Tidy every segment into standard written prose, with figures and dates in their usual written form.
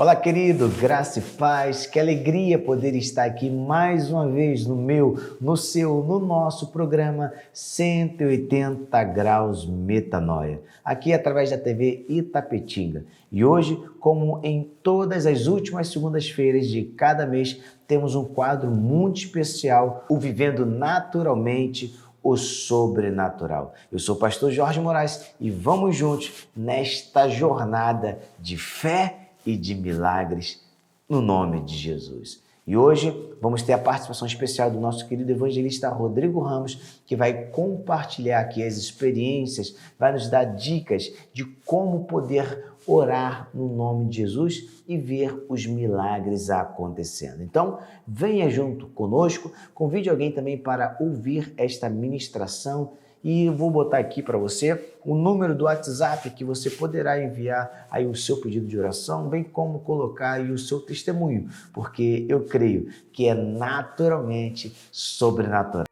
Olá, querido, graça e paz, que alegria poder estar aqui mais uma vez no meu, no seu, no nosso programa 180 Graus Metanoia, aqui através da TV Itapetinga. E hoje, como em todas as últimas segundas-feiras de cada mês, temos um quadro muito especial, o Vivendo Naturalmente, o Sobrenatural. Eu sou o pastor Jorge Moraes e vamos juntos nesta jornada de fé e de milagres no nome de Jesus. E hoje vamos ter a participação especial do nosso querido evangelista Rodrigo Ramos, que vai compartilhar aqui as experiências, vai nos dar dicas de como poder orar no nome de Jesus e ver os milagres acontecendo. Então, venha junto conosco, convide alguém também para ouvir esta ministração. E eu vou botar aqui para você o número do WhatsApp que você poderá enviar aí o seu pedido de oração, bem como colocar aí o seu testemunho, porque eu creio que é naturalmente sobrenatural.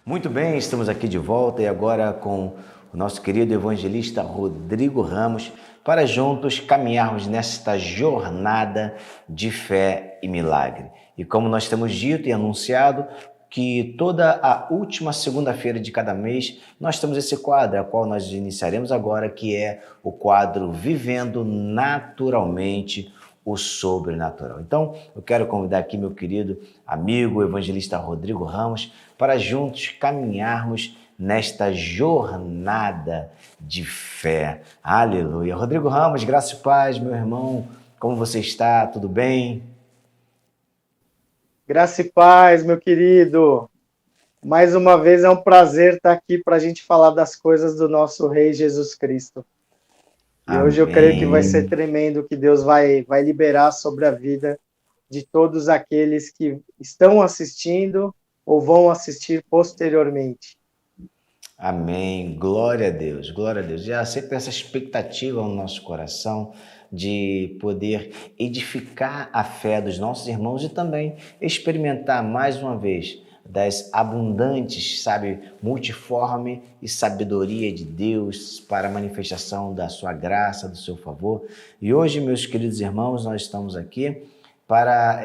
Muito bem, estamos aqui de volta e agora com o nosso querido evangelista Rodrigo Ramos para juntos caminharmos nesta jornada de fé e milagre. E como nós temos dito e anunciado, que toda a última segunda-feira de cada mês nós temos esse quadro, a qual nós iniciaremos agora, que é o quadro Vivendo Naturalmente o Sobrenatural. Então, eu quero convidar aqui meu querido amigo, o evangelista Rodrigo Ramos, para juntos caminharmos nesta jornada de fé. Aleluia. Rodrigo Ramos, graça e paz, meu irmão, como você está? Tudo bem? Graça e paz, meu querido. Mais uma vez é um prazer estar aqui para a gente falar das coisas do nosso Rei Jesus Cristo. E hoje eu creio que vai ser Amém. tremendo o que Deus vai liberar sobre a vida de todos aqueles que estão assistindo ou vão assistir posteriormente. Amém. Glória a Deus, glória a Deus. Já sempre essa expectativa no nosso coração de poder edificar a fé dos nossos irmãos e também experimentar mais uma vez das abundantes, multiforme e sabedoria de Deus para a manifestação da sua graça, do seu favor. E hoje, meus queridos irmãos, nós estamos aqui para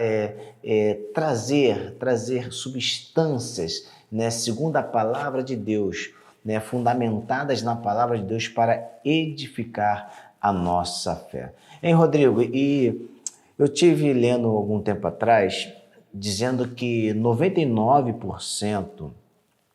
trazer substâncias, né, segundo a palavra de Deus, né, fundamentadas na palavra de Deus para edificar a nossa fé. Hein, Rodrigo? E eu tive lendo algum tempo atrás, dizendo que 99%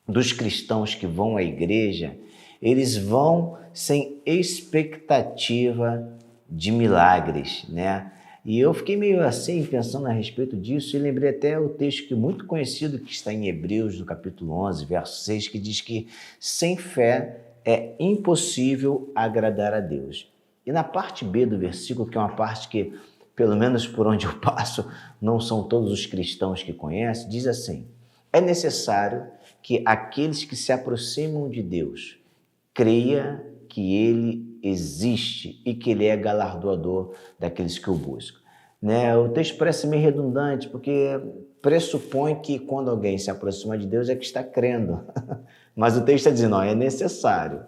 dos cristãos que vão à igreja, eles vão sem expectativa de milagres, né? E eu fiquei meio assim, pensando a respeito disso, e lembrei até o texto que é muito conhecido, que está em Hebreus, no capítulo 11, verso 6, que diz que sem fé é impossível agradar a Deus. E na parte B do versículo, que é uma parte que, pelo menos por onde eu passo, não são todos os cristãos que conhecem, diz assim: é necessário que aqueles que se aproximam de Deus creia que Ele existe e que Ele é galardoador daqueles que o buscam. Né? O texto parece meio redundante, porque pressupõe que quando alguém se aproxima de Deus é que está crendo. Mas o texto está dizendo, é necessário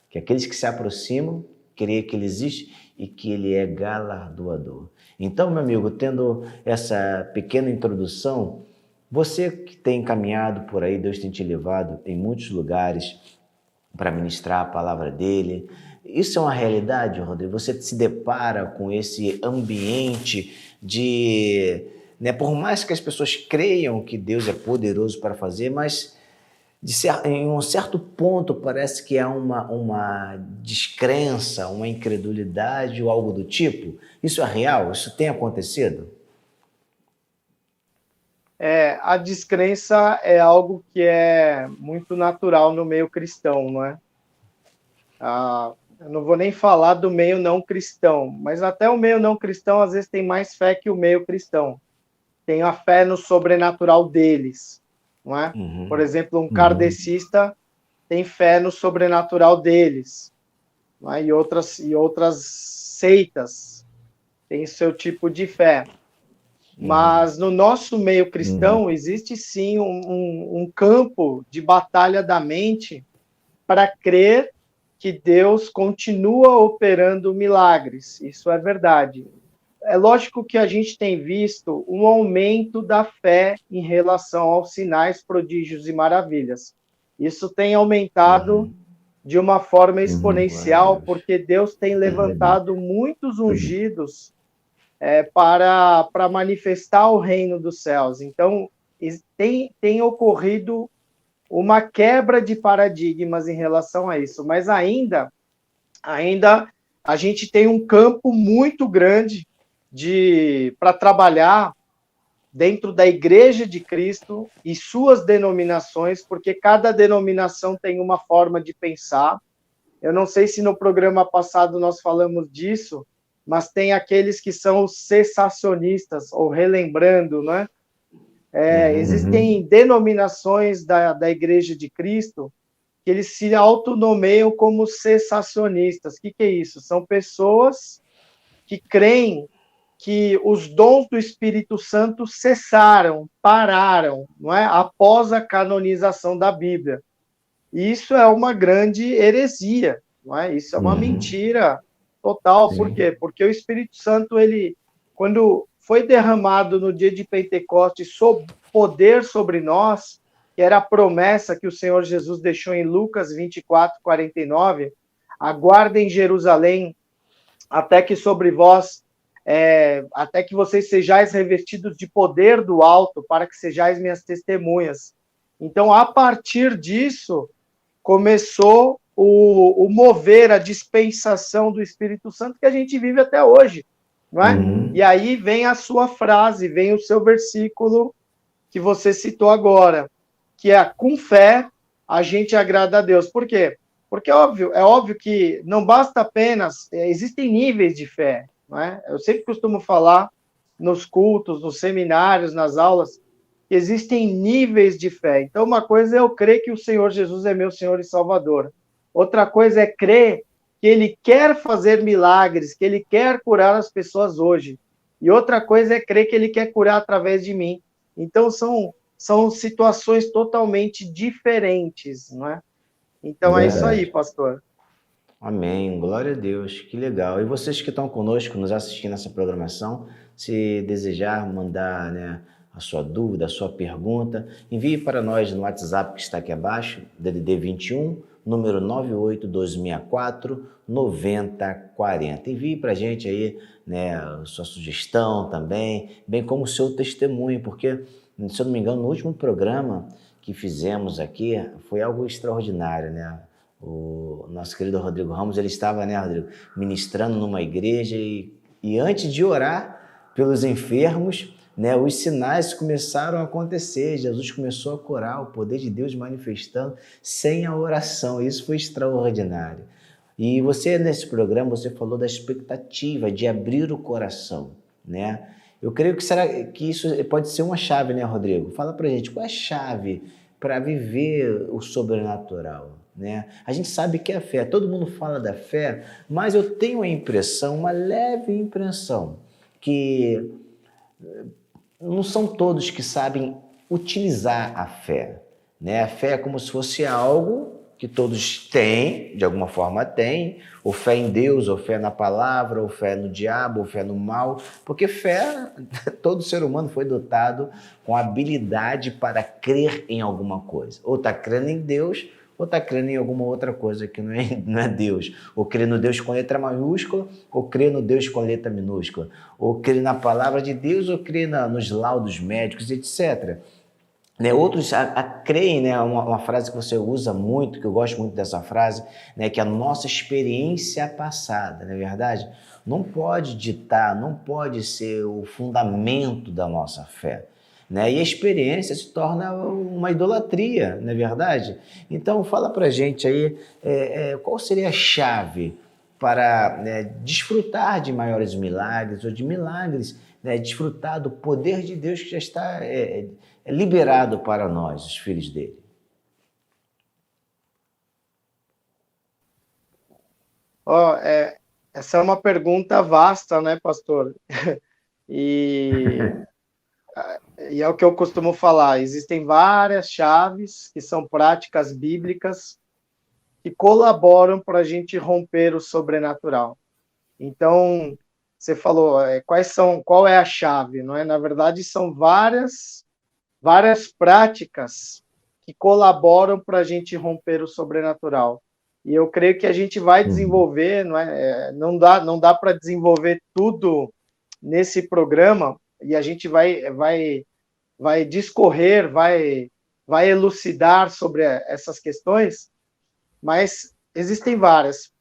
que aqueles que se aproximam creiam que Ele existe e que Ele é galardoador. Então, meu amigo, tendo essa pequena introdução, você que tem caminhado por aí, Deus tem te levado em muitos lugares para ministrar a palavra dele. Isso é uma realidade, Rodrigo? Você se depara com esse ambiente de... Né, por mais que as pessoas creiam que Deus é poderoso para fazer, mas em um certo ponto parece que há uma descrença, uma incredulidade ou algo do tipo. Isso é real? Isso tem acontecido? A descrença é algo que é muito natural no meio cristão, não é? Eu não vou nem falar do meio não cristão, mas até o meio não cristão às vezes tem mais fé que o meio cristão. Tem a fé no sobrenatural deles, não é? Por Uhum. exemplo, um kardecista tem fé no sobrenatural deles, não é? E outras seitas têm seu tipo de fé. Mas no nosso meio cristão existe sim um campo de batalha da mente para crer que Deus continua operando milagres. Isso é verdade. é lógico que a gente tem visto um aumento da fé em relação aos sinais, prodígios e maravilhas. Isso tem aumentado de uma forma Glória a exponencial, Deus. porque Deus tem Glória a Deus. levantado muitos ungidos para manifestar o reino dos céus. Então, tem ocorrido uma quebra de paradigmas em relação a isso, mas ainda a gente tem um campo muito grande para trabalhar dentro da Igreja de Cristo e suas denominações, porque cada denominação tem uma forma de pensar. Eu não sei se no programa passado nós falamos disso, mas tem aqueles que são os cessacionistas, ou relembrando, né? Existem denominações da Igreja de Cristo que eles se autonomeiam como cessacionistas. O que é isso? São pessoas que creem que os dons do Espírito Santo cessaram, pararam, não é? Após a canonização da Bíblia. E isso é uma grande heresia, não é? Isso é uma mentira total. Sim. Por quê? Porque o Espírito Santo, ele, quando foi derramado no dia de Pentecostes, sob poder sobre nós, que era a promessa que o Senhor Jesus deixou em Lucas 24, 49, aguardem em Jerusalém até que sobre vós, até que vocês sejais revestidos de poder do alto, para que sejais minhas testemunhas. Então, a partir disso, começou o mover, a dispensação do Espírito Santo que a gente vive até hoje, não é? E aí vem a sua frase, vem o seu versículo que você citou agora, que é com fé a gente agrada a Deus. Por quê? Porque é óbvio que não basta apenas, existem níveis de fé, não é? Eu sempre costumo falar nos cultos, nos seminários, nas aulas, que existem níveis de fé. Então, uma coisa é eu crer que o Senhor Jesus é meu Senhor e Salvador. Outra coisa é crer que Ele quer fazer milagres, que Ele quer curar as pessoas hoje. E outra coisa é crer que Ele quer curar através de mim. Então, são situações totalmente diferentes, não é? Então, é isso aí, pastor. Amém, glória a Deus, que legal. E vocês que estão conosco, nos assistindo nessa programação, se desejar mandar, né, a sua dúvida, a sua pergunta, envie para nós no WhatsApp que está aqui abaixo, DDD 21, número 98264-9040. Envie para a gente aí, né, a sua sugestão também, bem como o seu testemunho, porque, se eu não me engano, no último programa que fizemos aqui, foi algo extraordinário, né? O nosso querido Rodrigo Ramos, ele estava, né, Rodrigo, ministrando numa igreja e antes de orar pelos enfermos, né, os sinais começaram a acontecer, Jesus começou a curar, o poder de Deus manifestando sem a oração, isso foi extraordinário. E você, nesse programa, você falou da expectativa de abrir o coração, né? Eu creio que isso pode ser uma chave, né, Rodrigo? Fala pra gente, qual é a chave para viver o sobrenatural? Né? A gente sabe que é a fé, todo mundo fala da fé, mas eu tenho a impressão, uma leve impressão, que não são todos que sabem utilizar a fé. Né? A fé é como se fosse algo que todos têm, de alguma forma têm, ou fé em Deus, ou fé na palavra, ou fé no diabo, ou fé no mal, porque fé, todo ser humano foi dotado com habilidade para crer em alguma coisa, ou está crendo em Deus, ou está crendo em alguma outra coisa que não é Deus. Ou crê no Deus com letra maiúscula, ou crê no Deus com letra minúscula. Ou crê na palavra de Deus, ou crê nos laudos médicos, etc. Né? Outros creem, né? Uma frase que você usa muito, que eu gosto muito dessa frase, né? Que a nossa experiência passada, não é verdade? Não pode ditar, não pode ser o fundamento da nossa fé. Né? E a experiência se torna uma idolatria, não é verdade? Então, fala pra gente aí, qual seria a chave para, né, desfrutar de maiores milagres ou de milagres, né, desfrutar do poder de Deus que já está liberado para nós, os filhos dele? Essa é uma pergunta vasta, né, pastor? E E é o que eu costumo falar, existem várias chaves que são práticas bíblicas que colaboram para a gente romper o sobrenatural. Então, você falou, qual é a chave, não é? Na verdade, são várias práticas que colaboram para a gente romper o sobrenatural. E eu creio que a gente vai desenvolver, não é? Não dá para desenvolver tudo nesse programa, e a gente vai discorrer, vai elucidar sobre essas questões, mas existem várias.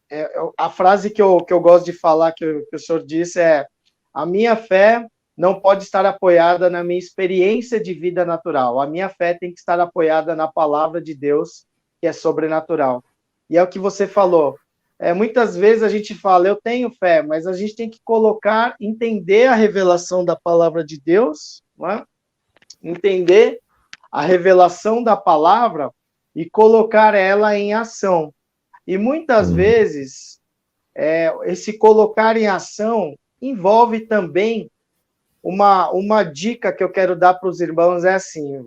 A frase que eu gosto de falar, que o senhor disse, é: a minha fé não pode estar apoiada na minha experiência de vida natural. A minha fé tem que estar apoiada na palavra de Deus, que é sobrenatural. E é o que você falou. Muitas vezes a gente fala, eu tenho fé, mas a gente tem que entender a revelação da palavra de Deus, não é? Entender a revelação da palavra e colocar ela em ação. E muitas vezes, esse colocar em ação envolve também uma dica que eu quero dar para os irmãos, é assim,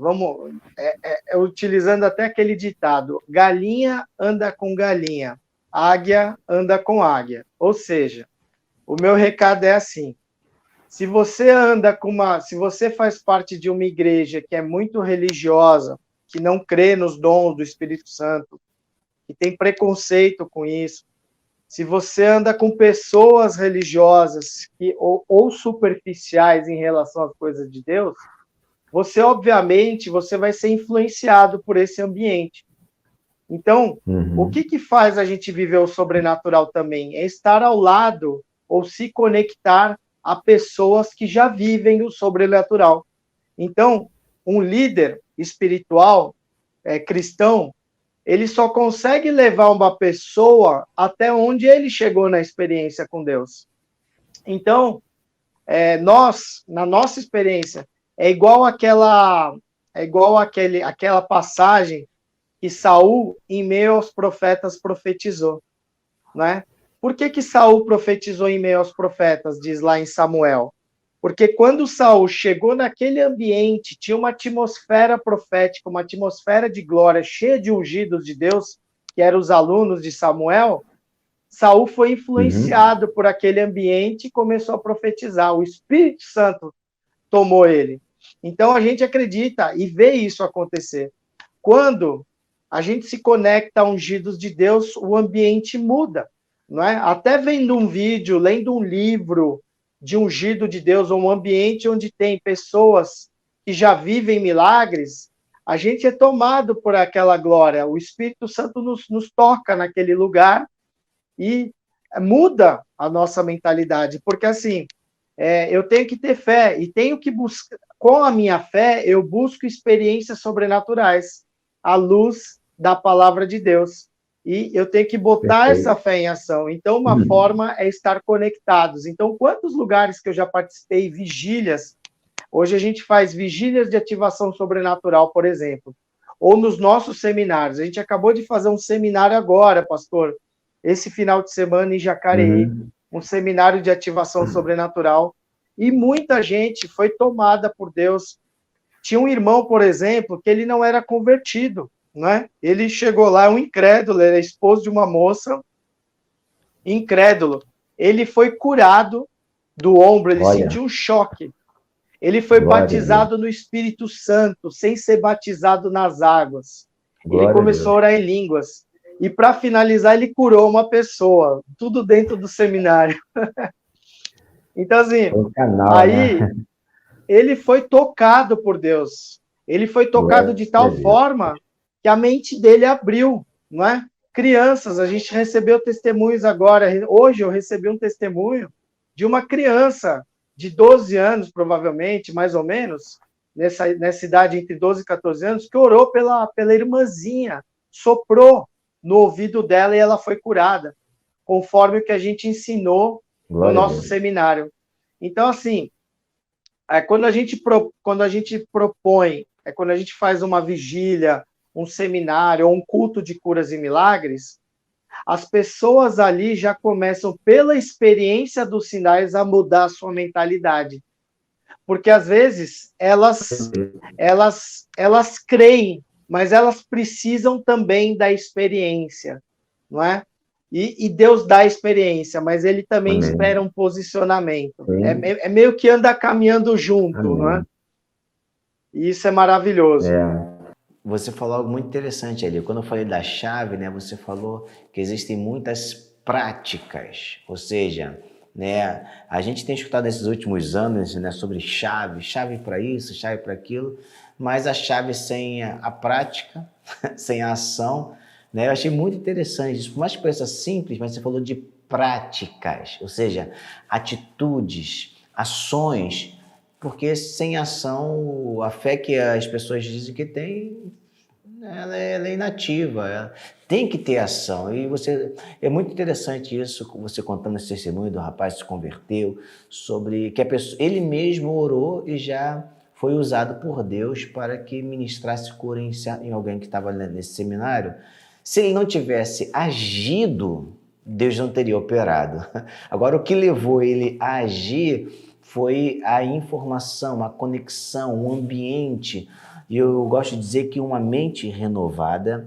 utilizando até aquele ditado: galinha anda com galinha, águia anda com águia. Ou seja, o meu recado é assim: se você se você faz parte de uma igreja que é muito religiosa, que não crê nos dons do Espírito Santo, que tem preconceito com isso, se você anda com pessoas religiosas ou superficiais em relação às coisas de Deus, você, obviamente, você vai ser influenciado por esse ambiente. Então, o que faz a gente viver o sobrenatural também? É estar ao lado ou se conectar a pessoas que já vivem o sobrenatural. Então, um líder espiritual, cristão, ele só consegue levar uma pessoa até onde ele chegou na experiência com Deus. Então, na nossa experiência, aquela passagem que Saul, em meio aos profetas, profetizou, né? Por que Saul profetizou em meio aos profetas, diz lá em Samuel? Porque quando Saul chegou naquele ambiente, tinha uma atmosfera profética, uma atmosfera de glória, cheia de ungidos de Deus, que eram os alunos de Samuel. Saul foi influenciado por aquele ambiente e começou a profetizar. O Espírito Santo tomou ele. Então a gente acredita e vê isso acontecer. Quando a gente se conecta a ungidos de Deus, o ambiente muda, não é? Até vendo um vídeo, lendo um livro de ungido de Deus, ou um ambiente onde tem pessoas que já vivem milagres, a gente é tomado por aquela glória. O Espírito Santo nos toca naquele lugar e muda a nossa mentalidade, porque assim, eu tenho que ter fé e tenho que buscar, com a minha fé, eu busco experiências sobrenaturais à luz da palavra de Deus. E eu tenho que botar essa fé em ação. Então, uma forma é estar conectados. Então, quantos lugares que eu já participei, vigílias, hoje a gente faz vigílias de ativação sobrenatural, por exemplo, ou nos nossos seminários. A gente acabou de fazer um seminário agora, pastor, esse final de semana em Jacareí, um seminário de ativação sobrenatural, e muita gente foi tomada por Deus. Tinha um irmão, por exemplo, que ele não era convertido, né? Ele chegou lá, um incrédulo, ele era esposo de uma moça, incrédulo. Ele foi curado do ombro, ele sentiu um choque. Ele foi batizado no Espírito Santo, sem ser batizado nas águas. Ele começou a orar em línguas. E para finalizar, ele curou uma pessoa, tudo dentro do seminário. Então, assim, aí ele foi tocado por Deus. Ele foi tocado de tal forma que a mente dele abriu, não é? Crianças, a gente recebeu testemunhos agora. Hoje eu recebi um testemunho de uma criança de 12 anos, provavelmente, mais ou menos, nessa idade entre 12 e 14 anos, que orou pela irmãzinha, soprou no ouvido dela e ela foi curada, conforme o que a gente ensinou no nosso seminário. Então, assim, quando a gente propõe, quando a gente faz uma vigília, um seminário ou um culto de curas e milagres, as pessoas ali já começam, pela experiência dos sinais, a mudar a sua mentalidade. Porque, às vezes, elas creem, mas elas precisam também da experiência, não é? E Deus dá a experiência, mas ele também Amém. espera um posicionamento. Sim. É meio que anda caminhando junto, não é? Amém. E isso é maravilhoso. É. Você falou algo muito interessante ali. Quando eu falei da chave, né, você falou que existem muitas práticas, ou seja, né, a gente tem escutado nesses últimos anos, né, sobre chave, chave para isso, chave para aquilo, mas a chave sem a prática, sem a ação, né, eu achei muito interessante isso. Por mais que pareça simples, mas você falou de práticas, ou seja, atitudes, ações, porque sem ação, a fé que as pessoas dizem que tem, ela é inativa, tem que ter ação. E é muito interessante isso, você contando esse testemunho do rapaz que se converteu, sobre que a pessoa, ele mesmo orou e já foi usado por Deus para que ministrasse cura em alguém que estava nesse seminário. Se ele não tivesse agido, Deus não teria operado. Agora, o que levou ele a agir foi a informação, a conexão, o ambiente. E eu gosto de dizer que uma mente renovada,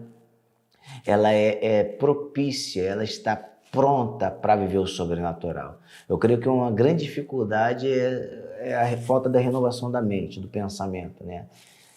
ela é propícia, ela está pronta para viver o sobrenatural. Eu creio que uma grande dificuldade é a falta da renovação da mente, do pensamento, né?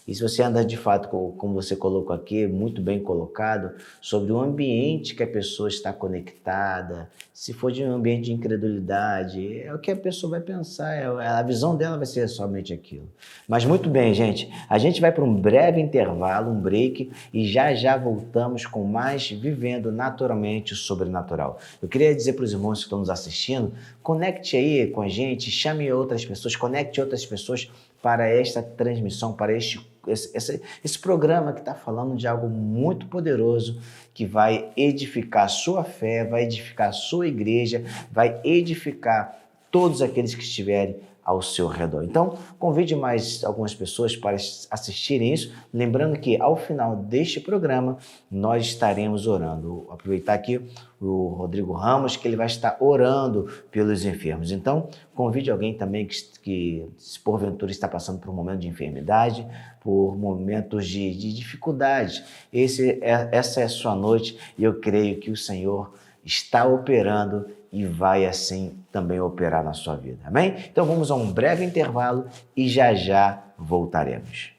E se você anda de fato, como você colocou aqui, muito bem colocado, sobre o ambiente que a pessoa está conectada, se for de um ambiente de incredulidade, é o que a pessoa vai pensar, a visão dela vai ser somente aquilo. Mas muito bem, gente, a gente vai para um breve intervalo, um break, e já já voltamos com mais Vivendo Naturalmente o Sobrenatural. Eu queria dizer para os irmãos que estão nos assistindo, conecte aí com a gente, chame outras pessoas, conecte outras pessoas para esta transmissão, para esse programa que está falando de algo muito poderoso que vai edificar a sua fé, vai edificar a sua igreja, vai edificar todos aqueles que estiverem ao seu redor. Então, convide mais algumas pessoas para assistirem isso, lembrando que ao final deste programa nós estaremos orando. Vou aproveitar aqui o Rodrigo Ramos, que ele vai estar orando pelos enfermos. Então, convide alguém também que se porventura está passando por um momento de enfermidade, por momentos de dificuldade. Essa é a sua noite e eu creio que o Senhor está operando e vai assim também operar na sua vida. Amém? Então vamos a um breve intervalo e já já voltaremos.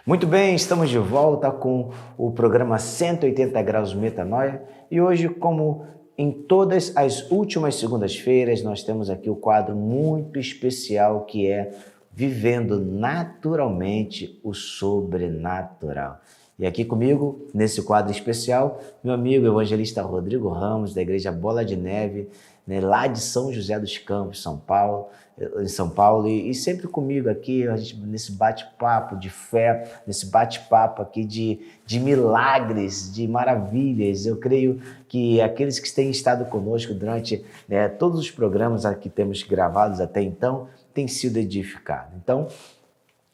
Muito bem, estamos de volta com o programa 180 Graus Metanoia e hoje, como em todas as últimas segundas-feiras, nós temos aqui o quadro muito especial que é Vivendo Naturalmente o Sobrenatural. E aqui comigo, nesse quadro especial, meu amigo evangelista Rodrigo Ramos, da Igreja Bola de Neve, né, lá de São José dos Campos, em São Paulo, e sempre comigo aqui, a gente, nesse bate-papo de fé, nesse bate-papo aqui de milagres, de maravilhas. Eu creio que aqueles que têm estado conosco durante, né, todos os programas que temos gravados até então, têm sido edificados. Então,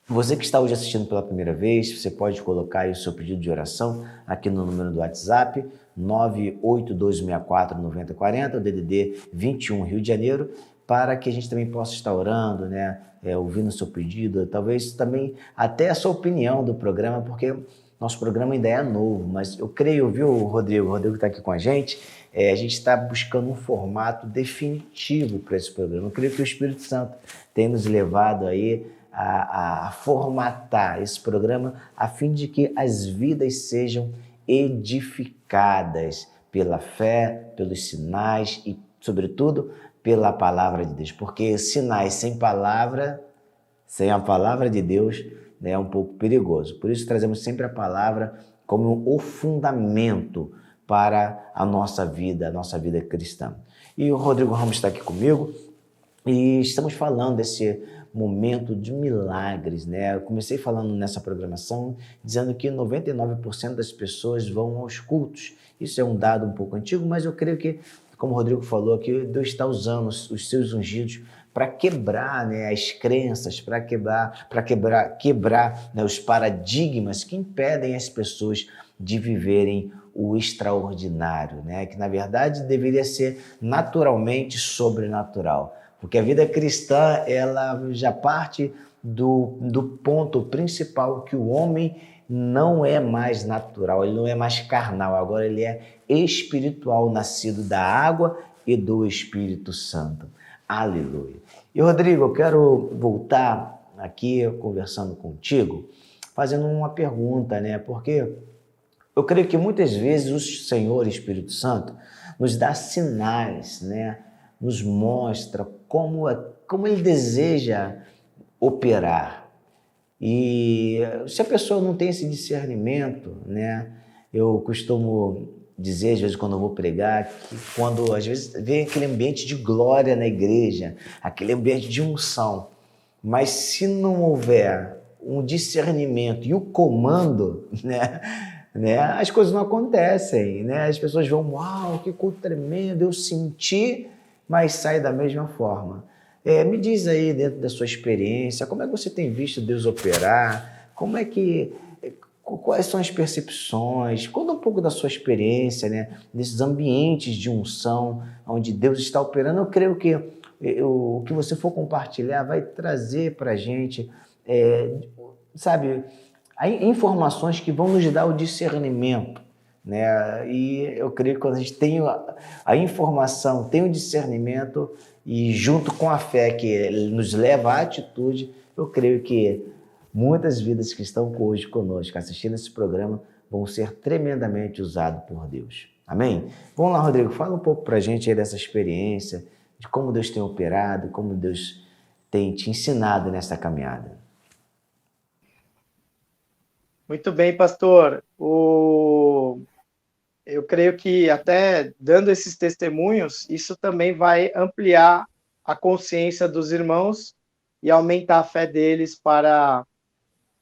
você que está hoje assistindo pela primeira vez, você pode colocar aí o seu pedido de oração aqui no número do WhatsApp, 982649040, o DDD 21 Rio de Janeiro, para que a gente também possa estar orando, né, ouvindo o seu pedido, talvez também até a sua opinião do programa, porque nosso programa ainda é novo, mas eu creio, viu, Rodrigo? O Rodrigo está aqui com a gente está buscando um formato definitivo para esse programa. Eu creio que o Espírito Santo tem nos levado aí a formatar esse programa a fim de que as vidas sejam edificadas pela fé, pelos sinais e, sobretudo, pela palavra de Deus. Porque sinais sem palavra, sem a palavra de Deus, né, é um pouco perigoso. Por isso trazemos sempre a palavra como o fundamento para a nossa vida cristã. E o Rodrigo Ramos está aqui comigo e estamos falando desse momento de milagres, né? Eu comecei falando nessa programação dizendo que 99% das pessoas vão aos cultos. Isso é um dado um pouco antigo, mas eu creio que, como o Rodrigo falou, que Deus está usando os seus ungidos para quebrar, né, as crenças, para quebrar, né, os paradigmas que impedem as pessoas de viverem o extraordinário, né? Que na verdade deveria ser naturalmente sobrenatural, porque a vida cristã ela já parte do ponto principal que o homem não é mais natural, ele não é mais carnal, agora ele é espiritual, nascido da água e do Espírito Santo. Aleluia. E Rodrigo, eu quero voltar aqui conversando contigo, fazendo uma pergunta, né? Porque eu creio que muitas vezes o Senhor Espírito Santo nos dá sinais, né? Nos mostra como ele deseja operar. E se a pessoa não tem esse discernimento, né? Eu costumo dizer, às vezes, quando eu vou pregar, que quando, às vezes, vem aquele ambiente de glória na igreja, aquele ambiente de unção, mas se não houver um discernimento e o comando, né, as coisas não acontecem, né? As pessoas vão, uau, que culto tremendo, eu senti, mas sai da mesma forma. Me diz aí, dentro da sua experiência, como é que você tem visto Deus operar? Quais são as percepções? Conta um pouco da sua experiência, né? Nesses ambientes de unção, onde Deus está operando. Eu creio que o que você for compartilhar vai trazer para a gente, sabe, informações que vão nos dar o discernimento, né? E eu creio que quando a gente tem a informação, tem o discernimento e junto com a fé que nos leva à atitude, eu creio que muitas vidas que estão hoje conosco assistindo esse programa vão ser tremendamente usadas por Deus. Amém? Vamos lá, Rodrigo, fala um pouco para a gente aí dessa experiência, de como Deus tem operado, como Deus tem te ensinado nessa caminhada. Muito bem, pastor. Eu creio que até dando esses testemunhos, isso também vai ampliar a consciência dos irmãos e aumentar a fé deles para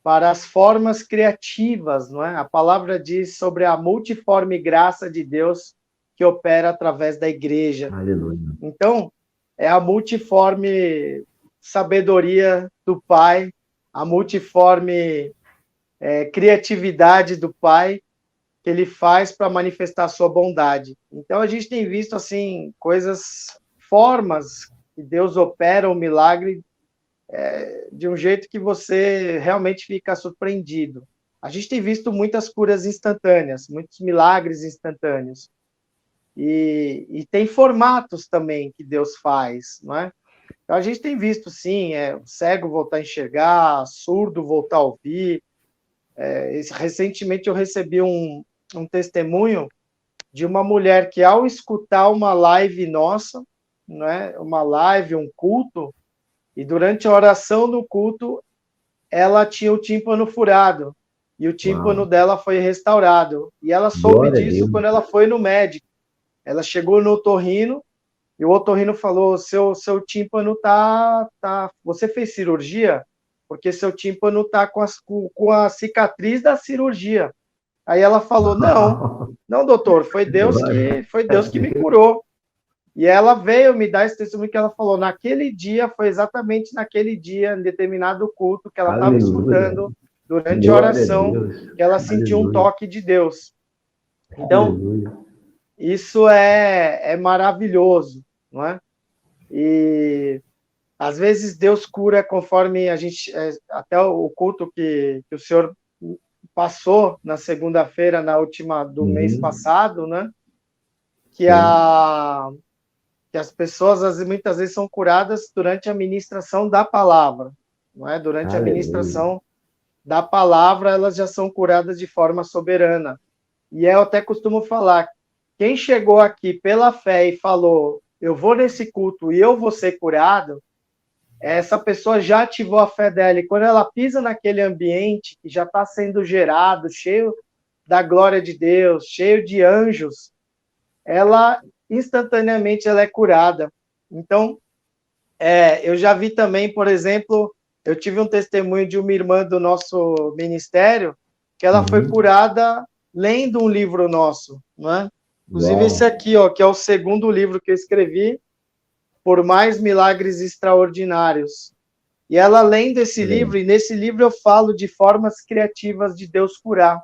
as formas criativas, não é? A palavra diz sobre a multiforme graça de Deus que opera através da igreja. Aleluia. Então, é a multiforme sabedoria do Pai, a multiforme criatividade do Pai que ele faz para manifestar a sua bondade. Então, a gente tem visto, assim, formas que Deus opera o milagre de um jeito que você realmente fica surpreendido. A gente tem visto muitas curas instantâneas, muitos milagres instantâneos. E tem formatos também que Deus faz, não é? Então, a gente tem visto, sim, cego voltar a enxergar, surdo voltar a ouvir. Recentemente eu recebi um testemunho de uma mulher que, ao escutar uma live nossa, não é? Uma live, um culto, e durante a oração no culto, ela tinha o tímpano furado, e o tímpano dela foi restaurado. E ela soube disso quando ela foi no médico. Ela chegou no otorrino, e o otorrino falou, seu tímpano tá... Você fez cirurgia? Porque seu tímpano está com a cicatriz da cirurgia. Aí ela falou, não, doutor, foi Deus que me curou. E ela veio me dar esse testemunho que ela falou, naquele dia, foi exatamente naquele dia, em determinado culto, que ela estava escutando durante a oração, que ela sentiu um toque de Deus. Então, isso é maravilhoso, não é? E às vezes Deus cura conforme a gente, até o culto que o senhor passou na segunda-feira, na última do mês passado, né? Que as pessoas muitas vezes são curadas durante a ministração da palavra, não é? Durante a ministração da palavra, elas já são curadas de forma soberana. E eu até costumo falar, quem chegou aqui pela fé e falou, eu vou nesse culto e eu vou ser curado, essa pessoa já ativou a fé dela, e quando ela pisa naquele ambiente que já está sendo gerado, cheio da glória de Deus, cheio de anjos, ela instantaneamente ela é curada. Então, eu já vi também, por exemplo, eu tive um testemunho de uma irmã do nosso ministério, que ela foi curada lendo um livro nosso, não é? Inclusive esse aqui, ó, que é o segundo livro que eu escrevi, Por Mais Milagres Extraordinários. E ela lendo esse livro, e nesse livro eu falo de formas criativas de Deus curar.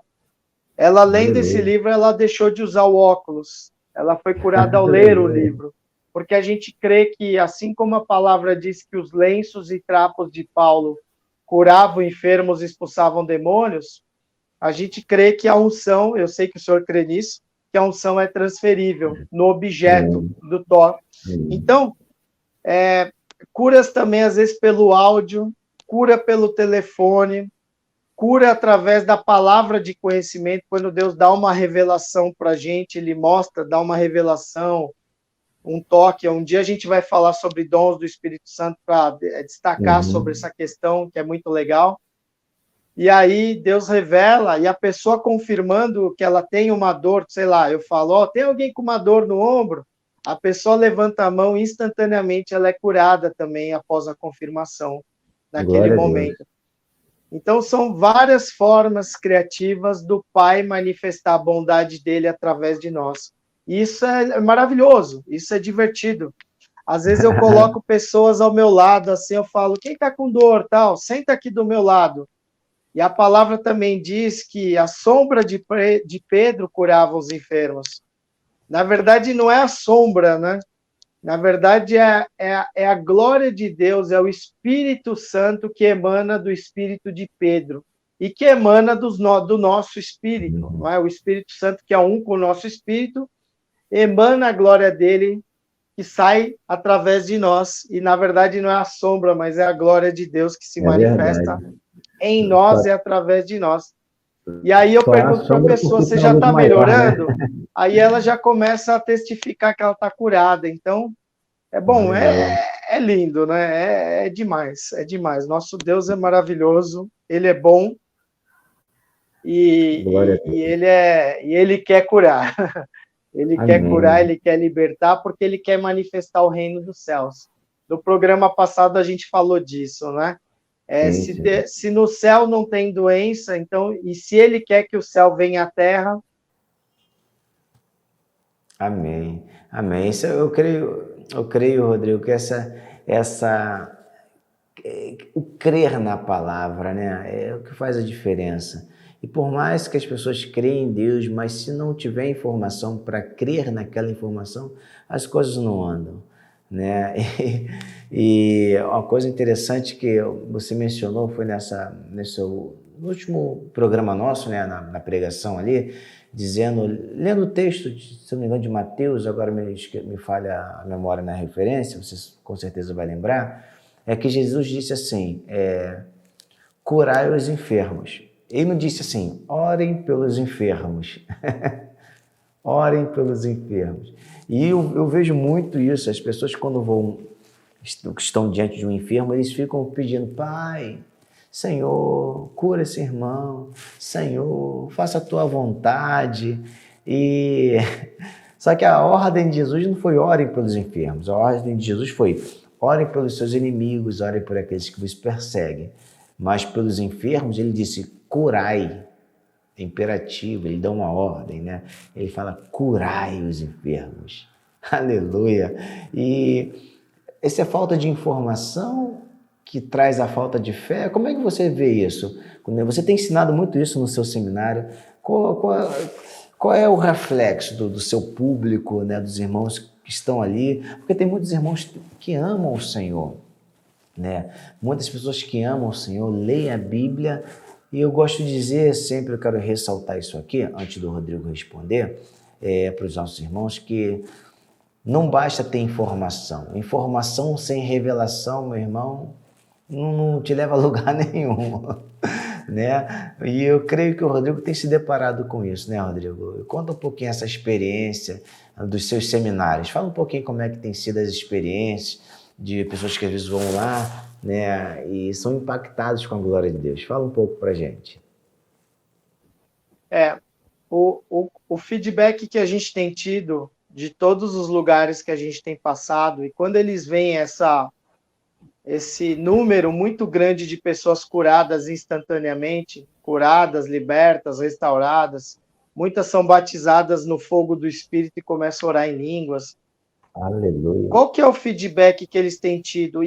Ela, lendo Aleluia. esse livro, ela deixou de usar o óculos. Ela foi curada ao ler o livro. Porque a gente crê que, assim como a palavra diz que os lenços e trapos de Paulo curavam enfermos e expulsavam demônios, a gente crê que a unção, eu sei que o senhor crê nisso, que a unção é transferível no objeto do toque. Então, curas também, às vezes, pelo áudio, cura pelo telefone, cura através da palavra de conhecimento. Quando Deus dá uma revelação para a gente, Ele mostra, dá uma revelação, um toque. Um dia a gente vai falar sobre dons do Espírito Santo para destacar sobre essa questão, que é muito legal. E aí Deus revela, e a pessoa confirmando que ela tem uma dor, sei lá, eu falo, ó, tem alguém com uma dor no ombro? A pessoa levanta a mão e instantaneamente ela é curada também após a confirmação, naquele momento. Então, são várias formas criativas do Pai manifestar a bondade dele através de nós. E isso é maravilhoso, isso é divertido. Às vezes eu coloco pessoas ao meu lado, assim, eu falo, quem está com dor, tal, senta aqui do meu lado. E a palavra também diz que a sombra de Pedro curava os enfermos. Na verdade, não é a sombra, né? Na verdade, é a glória de Deus, é o Espírito Santo que emana do Espírito de Pedro e que emana do nosso Espírito. Não é? O Espírito Santo, que é um com o nosso Espírito, emana a glória dele que sai através de nós. E, na verdade, não é a sombra, mas é a glória de Deus que se manifesta em nós e através de nós. E aí eu pergunto para a pessoa, você já está melhorando? Né? Aí ela já começa a testificar que ela está curada. Então, é bom, é lindo, né? É demais, é demais. Nosso Deus é maravilhoso, Ele é bom e Ele quer curar. Ele quer curar, Ele quer libertar, porque Ele quer manifestar o reino dos céus. No programa passado a gente falou disso, né? Se no céu não tem doença, então, e se Ele quer que o céu venha à terra... Amém, amém. Isso eu creio, Rodrigo, que o crer na palavra, né, é o que faz a diferença. E por mais que as pessoas creem em Deus, mas se não tiver informação para crer naquela informação, as coisas não andam, né? E uma coisa interessante que você mencionou foi no último programa nosso, né, na pregação ali, lendo o texto, se não me engano, de Mateus, agora me falha a memória na referência, você com certeza vai lembrar, é que Jesus disse assim, curai os enfermos. Ele não disse assim, orem pelos enfermos. Orem pelos enfermos. E eu vejo muito isso, as pessoas quando estão diante de um enfermo, eles ficam pedindo, Pai, Senhor, cura esse irmão, Senhor, faça a tua vontade. Só que a ordem de Jesus não foi orem pelos enfermos, a ordem de Jesus foi orem pelos seus inimigos, orem por aqueles que vos perseguem. Mas pelos enfermos, ele disse, curai, é imperativo, ele dá uma ordem, né? Ele fala, curai os enfermos. Aleluia! E essa é falta de informação que traz a falta de fé. Como é que você vê isso? Você tem ensinado muito isso no seu seminário. Qual é o reflexo do seu público, né, dos irmãos que estão ali? Porque tem muitos irmãos que amam o Senhor, né? Muitas pessoas que amam o Senhor, leem a Bíblia, e eu gosto de dizer, sempre eu quero ressaltar isso aqui, antes do Rodrigo responder, para os nossos irmãos, que não basta ter informação. Informação sem revelação, meu irmão, não te leva a lugar nenhum, né? E eu creio que o Rodrigo tem se deparado com isso, né, Rodrigo? Conta um pouquinho essa experiência dos seus seminários. Fala um pouquinho como é que tem sido as experiências de pessoas que às vezes vão lá, né, e são impactados com a glória de Deus. Fala um pouco pra gente. O feedback que a gente tem tido de todos os lugares que a gente tem passado, e quando eles veem esse número muito grande de pessoas curadas instantaneamente, curadas, libertas, restauradas, muitas são batizadas no fogo do Espírito e começam a orar em línguas. Aleluia. Qual que é o feedback que eles têm tido?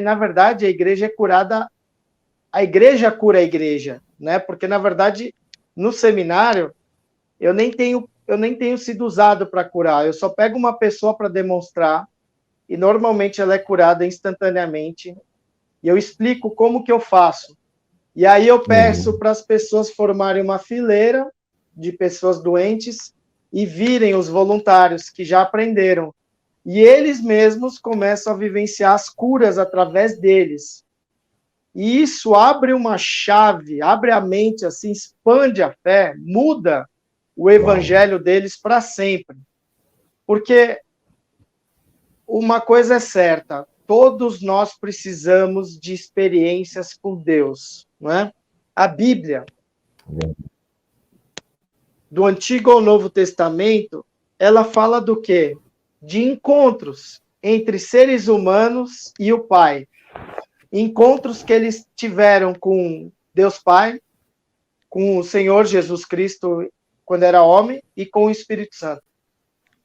Na verdade, a igreja é curada, a igreja cura a igreja, né? Porque, na verdade, no seminário, eu nem tenho sido usado para curar. Eu só pego uma pessoa para demonstrar, e normalmente ela é curada instantaneamente, e eu explico como que eu faço. E aí eu peço para as pessoas formarem uma fileira de pessoas doentes e virem os voluntários que já aprenderam. E eles mesmos começam a vivenciar as curas através deles. E isso abre uma chave, abre a mente, assim, expande a fé, muda o evangelho deles para sempre. Porque uma coisa é certa, todos nós precisamos de experiências com Deus, não é? A Bíblia, do Antigo ao Novo Testamento, ela fala do quê? De encontros entre seres humanos e o Pai. Encontros que eles tiveram com Deus Pai, com o Senhor Jesus Cristo quando era homem e com o Espírito Santo.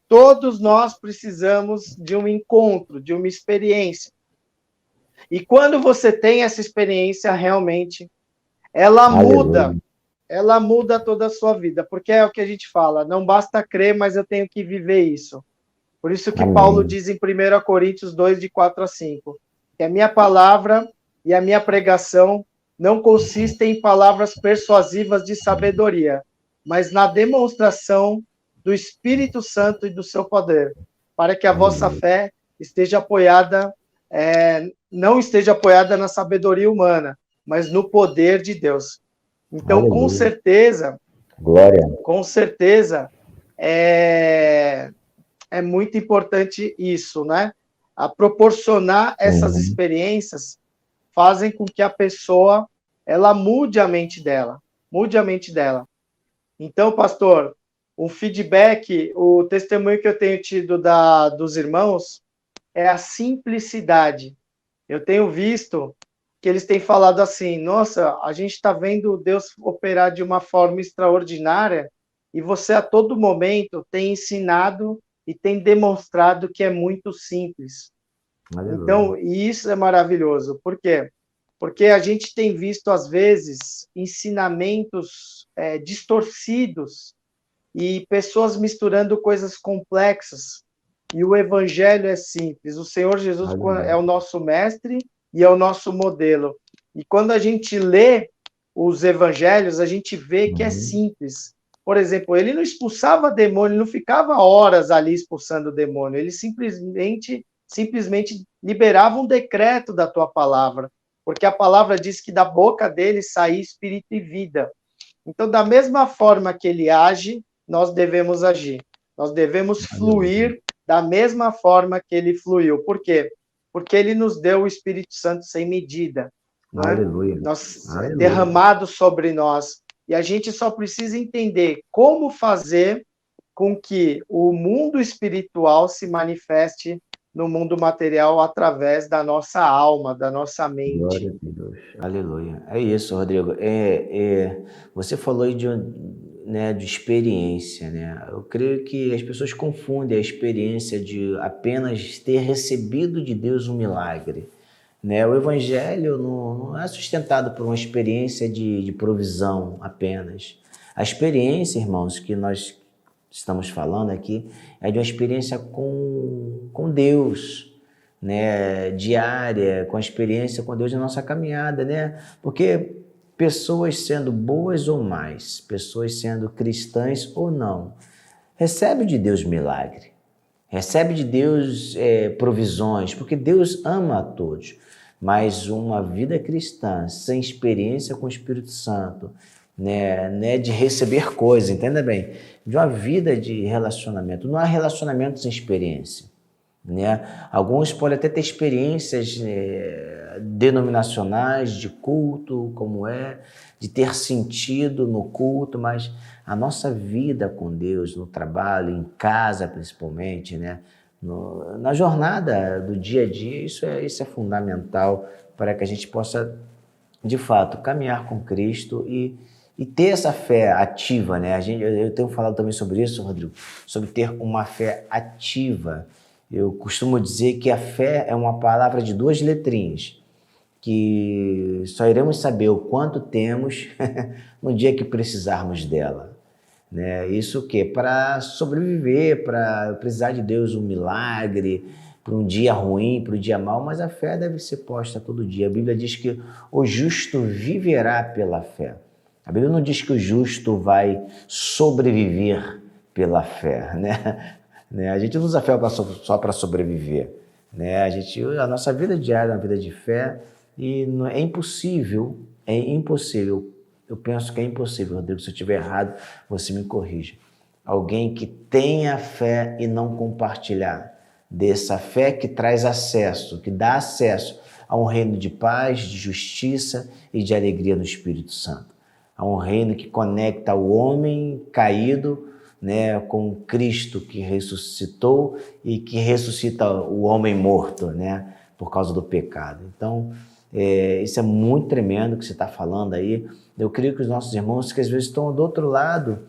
Todos nós precisamos de um encontro, de uma experiência. E quando você tem essa experiência, realmente, ela muda toda a sua vida, porque é o que a gente fala, não basta crer, mas eu tenho que viver isso. Por isso que Paulo diz em 1 Coríntios 2, de 4 a 5, que a minha palavra e a minha pregação não consistem em palavras persuasivas de sabedoria, mas na demonstração do Espírito Santo e do seu poder, para que a vossa fé esteja apoiada, não esteja apoiada na sabedoria humana, mas no poder de Deus. Então, aleluia. Com certeza, é muito importante isso, né? A proporcionar essas experiências fazem com que a pessoa, ela mude a mente dela. Então, pastor, o feedback, o testemunho que eu tenho tido dos irmãos é a simplicidade. Eu tenho visto que eles têm falado assim, nossa, a gente está vendo Deus operar de uma forma extraordinária e você a todo momento tem ensinado e tem demonstrado que é muito simples. Aleluia. Então, isso é maravilhoso. Por quê? Porque a gente tem visto, às vezes, ensinamentos distorcidos e pessoas misturando coisas complexas. E o evangelho é simples. O Senhor Jesus é o nosso mestre e é o nosso modelo. E quando a gente lê os evangelhos, a gente vê que é simples. Por exemplo, ele não expulsava demônio, ele não ficava horas ali expulsando o demônio, ele simplesmente liberava um decreto da tua palavra, porque a palavra diz que da boca dele saía espírito e vida. Então, da mesma forma que ele age, nós devemos agir. Nós devemos fluir da mesma forma que ele fluiu. Por quê? Porque ele nos deu o Espírito Santo sem medida. Aleluia. Aleluia. Derramado sobre nós. E a gente só precisa entender como fazer com que o mundo espiritual se manifeste no mundo material através da nossa alma, da nossa mente. Glória a Deus. Aleluia. É isso, Rodrigo. Você falou aí de experiência, né? Eu creio que as pessoas confundem a experiência de apenas ter recebido de Deus um milagre, né? O Evangelho não é sustentado por uma experiência de provisão apenas. A experiência, irmãos, que nós estamos falando aqui é de uma experiência com Deus, né? Diária, com a experiência com Deus na nossa caminhada, né? Porque pessoas sendo boas ou mais, pessoas sendo cristãs ou não, recebe de Deus milagre, recebe de Deus provisões, porque Deus ama a todos. Mas uma vida cristã sem experiência com o Espírito Santo, né, de receber coisas, entenda bem, de uma vida de relacionamento, não há relacionamento sem experiência, né? Alguns podem até ter experiências denominacionais de culto, como de ter sentido no culto, mas a nossa vida com Deus, no trabalho, em casa principalmente, né? Na jornada do dia a dia, isso é fundamental para que a gente possa, de fato, caminhar com Cristo e ter essa fé ativa, né? Eu tenho falado também sobre isso, Rodrigo, sobre ter uma fé ativa. Eu costumo dizer que a fé é uma palavra de 2 letrinhas, que só iremos saber o quanto temos no dia que precisarmos dela. Né? Isso o quê? Para sobreviver, para precisar de Deus, um milagre, para um dia ruim, para o dia mau, mas a fé deve ser posta todo dia. A Bíblia diz que o justo viverá pela fé. A Bíblia não diz que o justo vai sobreviver pela fé, né? A gente não usa fé só para sobreviver, né? A nossa vida diária é uma vida de fé e é impossível, eu penso que é impossível, Rodrigo, se eu estiver errado, você me corrija. Alguém que tenha fé e não compartilhar dessa fé que traz acesso, que dá acesso a um reino de paz, de justiça e de alegria no Espírito Santo. A um reino que conecta o homem caído, né, com Cristo que ressuscitou e que ressuscita o homem morto, né, por causa do pecado. Então, isso é muito tremendo que você está falando aí. Eu creio que os nossos irmãos que às vezes estão do outro lado,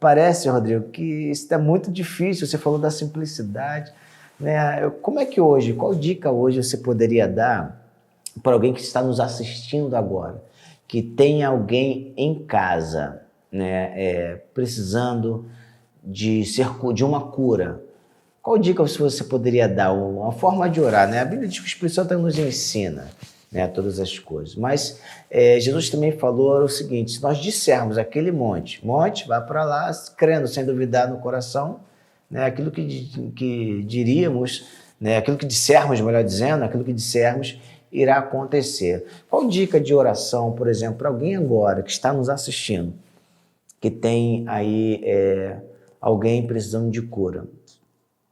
parece, Rodrigo, que isso é muito difícil. Você falou da simplicidade, né? Como é que hoje, qual dica hoje você poderia dar para alguém que está nos assistindo agora, que tem alguém em casa, né, precisando de uma cura? Qual dica você poderia dar? Uma forma de orar, né? A Bíblia diz que o Espírito Santo nos ensina, né, todas as coisas. Mas Jesus também falou o seguinte: se nós dissermos aquele monte, vai para lá, crendo, sem duvidar no coração, né, aquilo que diríamos, né, aquilo que dissermos, melhor dizendo, aquilo que dissermos irá acontecer. Qual dica de oração, por exemplo, para alguém agora que está nos assistindo, que tem aí alguém precisando de cura?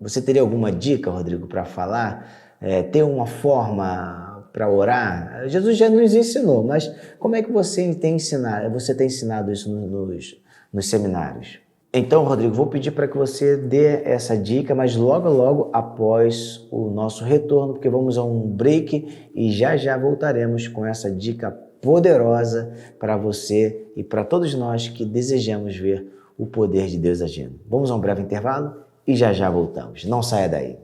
Você teria alguma dica, Rodrigo, para falar? Ter uma forma para orar? Jesus já nos ensinou, mas como é que você tem ensinado isso nos seminários? Então, Rodrigo, vou pedir para que você dê essa dica, mas logo após o nosso retorno, porque vamos a um break e já voltaremos com essa dica poderosa para você e para todos nós que desejamos ver o poder de Deus agindo. Vamos a um breve intervalo e já voltamos. Não saia daí.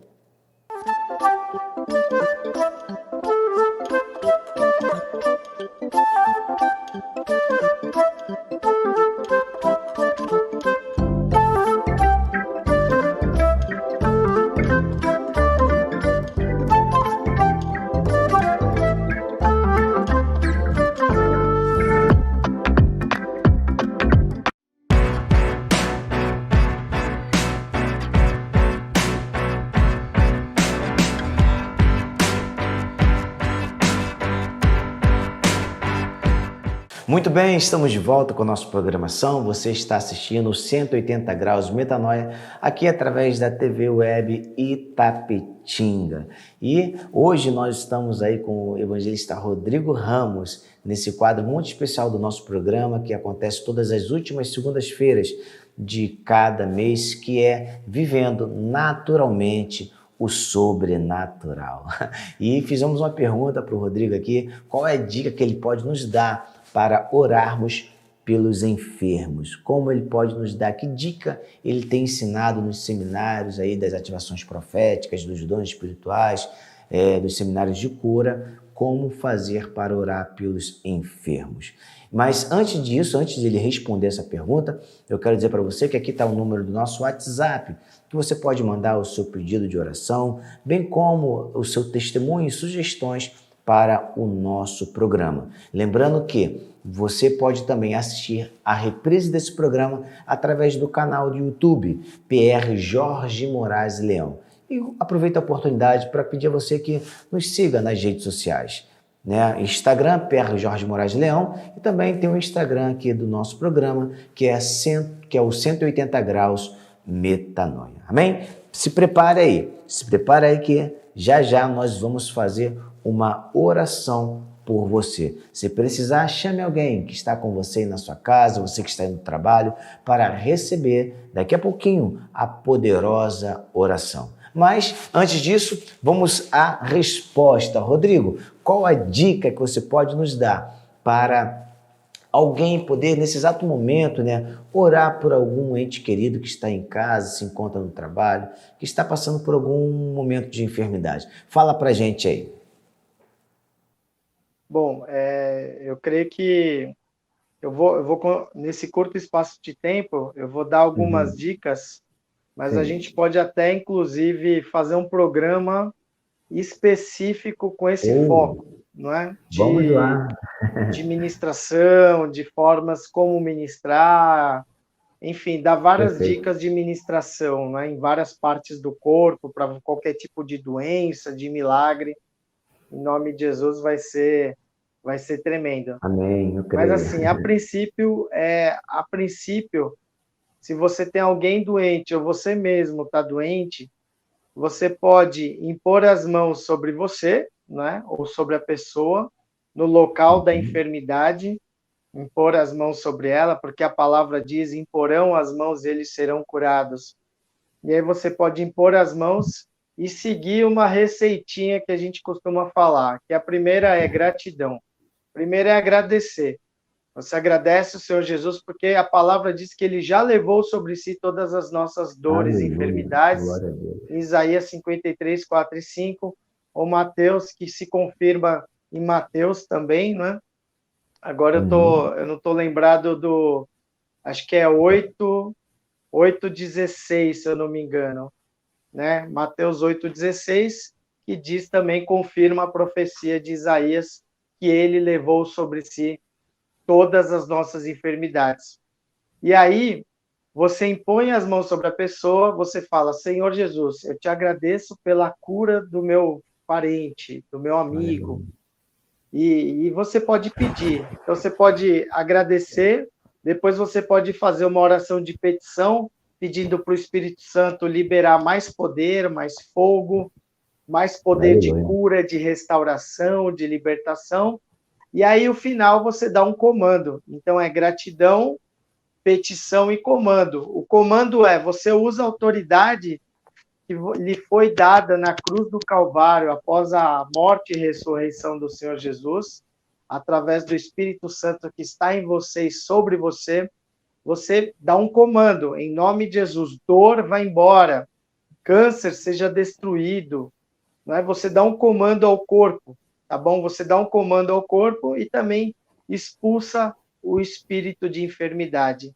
Muito bem, estamos de volta com a nossa programação. Você está assistindo o 180 Graus Metanoia aqui através da TV Web Itapetinga. E hoje nós estamos aí com o evangelista Rodrigo Ramos, nesse quadro muito especial do nosso programa, que acontece todas as últimas segundas-feiras de cada mês, que é Vivendo Naturalmente o Sobrenatural. E fizemos uma pergunta para o Rodrigo aqui: qual é a dica que ele pode nos dar para orarmos pelos enfermos? Como ele pode nos dar? Que dica ele tem ensinado nos seminários aí das ativações proféticas, dos dons espirituais, dos seminários de cura? Como fazer para orar pelos enfermos? Mas antes disso, antes de ele responder essa pergunta, eu quero dizer para você que aqui está o número do nosso WhatsApp, que você pode mandar o seu pedido de oração, bem como o seu testemunho e sugestões para o nosso programa. Lembrando que você pode também assistir a reprise desse programa através do canal do YouTube PR Jorge Moraes Leão. E aproveita a oportunidade para pedir a você que nos siga nas redes sociais, né? Instagram, PR Jorge Moraes Leão, e também tem o Instagram aqui do nosso programa, que é o 180 Graus Metanoia. Amém? Se prepare aí que já nós vamos fazer uma oração por você. Se precisar, chame alguém que está com você aí na sua casa, você que está aí no trabalho, para receber daqui a pouquinho a poderosa oração. Mas, antes disso, vamos à resposta. Rodrigo, qual a dica que você pode nos dar para alguém poder, nesse exato momento, né, orar por algum ente querido que está em casa, se encontra no trabalho, que está passando por algum momento de enfermidade? Fala pra gente aí. Bom, eu creio que nesse curto espaço de tempo, eu vou dar algumas Uhum. dicas, mas a Sim. gente pode até, inclusive, fazer um programa específico com esse Ou, foco, não é? vamos lá. De ministração, de formas como ministrar, enfim, dar várias Perfeito. dicas de ministração, né? Em várias partes do corpo, para qualquer tipo de doença, de milagre. Em nome de Jesus vai ser tremendo. Amém, eu Mas creio. assim, a princípio, se você tem alguém doente ou você mesmo está doente, você pode impor as mãos sobre você, né, ou sobre a pessoa, no local da Uhum. enfermidade, impor as mãos sobre ela, porque a palavra diz: imporão as mãos, eles serão curados. E aí você pode impor as mãos e seguir uma receitinha que a gente costuma falar, que a primeira é gratidão. Primeiro é agradecer. Você agradece o Senhor Jesus porque a palavra diz que ele já levou sobre si todas as nossas dores e Aleluia. enfermidades. Glória a Deus. Em Isaías 53, 4 e 5, ou Mateus, que se confirma em Mateus também, né? Agora Uhum. eu não estou lembrado acho que é 8:16, se eu não me engano, né? Mateus 8:16, que diz também, confirma a profecia de Isaías, que ele levou sobre si todas as nossas enfermidades. E aí, você impõe as mãos sobre a pessoa, você fala: Senhor Jesus, eu te agradeço pela cura do meu parente, do meu amigo. Aleluia. E você pode pedir. Então, você pode agradecer, depois você pode fazer uma oração de petição, pedindo para o Espírito Santo liberar mais poder, mais fogo, mais poder de Aleluia. cura, de restauração, de libertação. E aí, o final, você dá um comando. Então, é gratidão, petição e comando. O comando é: você usa a autoridade que lhe foi dada na cruz do Calvário após a morte e ressurreição do Senhor Jesus, através do Espírito Santo que está em você e sobre você. Você dá um comando em nome de Jesus: dor, vai embora, câncer seja destruído, não é? Você dá um comando ao corpo, tá bom? Você dá um comando ao corpo e também expulsa o espírito de enfermidade.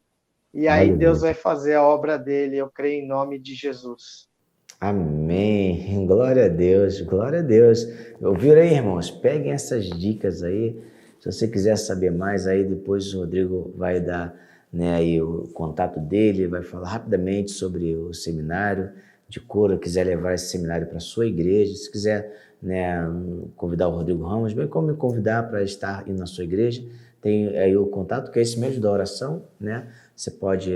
E aí Deus Aleluia. vai fazer a obra dele, eu creio em nome de Jesus. Amém. Glória a Deus, glória a Deus. Ouviram aí, irmãos? Peguem essas dicas aí. Se você quiser saber mais, aí depois o Rodrigo vai dar, né, aí o contato dele, vai falar rapidamente sobre o seminário de cura, quiser levar esse seminário para a sua igreja, se quiser, né, convidar o Rodrigo Ramos, bem como me convidar para estar indo na sua igreja, tem aí o contato, que é esse mesmo da oração, né? Você pode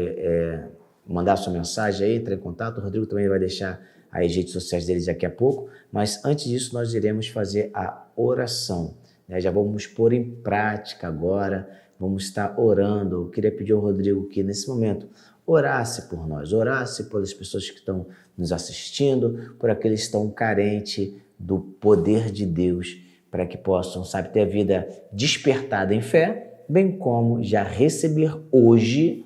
mandar sua mensagem aí, entrar em contato. O Rodrigo também vai deixar as redes sociais deles daqui a pouco, mas antes disso nós iremos fazer a oração, né? Já vamos pôr em prática agora, vamos estar orando. Eu queria pedir ao Rodrigo que nesse momento orasse por nós, orasse pelas pessoas que estão nos assistindo, por aqueles que estão carentes do poder de Deus, para que possam, sabe, ter a vida despertada em fé, bem como já receber hoje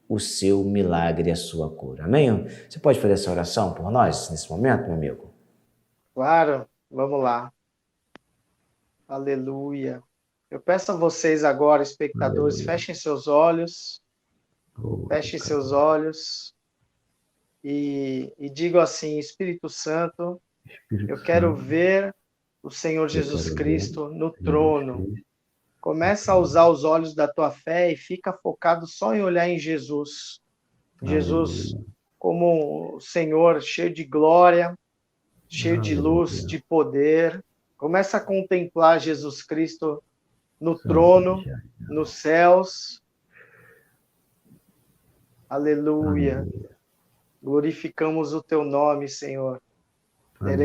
o seu milagre e a sua cura. Amém? Você pode fazer essa oração por nós nesse momento, meu amigo? Claro, vamos lá. Aleluia. Eu peço a vocês agora, espectadores, Aleluia. Oh, fechem seus olhos e digam assim: Espírito Santo, Espírito eu quero Santo, ver o Senhor eu Jesus quero ver Cristo no Jesus trono. Cristo no Começa a trono. usar os olhos da tua fé e fica focado só em olhar em Jesus. Jesus Aleluia. como o Senhor cheio de glória, cheio de luz, Aleluia. de poder. Começa a contemplar Jesus Cristo no Santo trono, dia. nos céus. Aleluia. Aleluia. Glorificamos o teu nome, Senhor. Amém.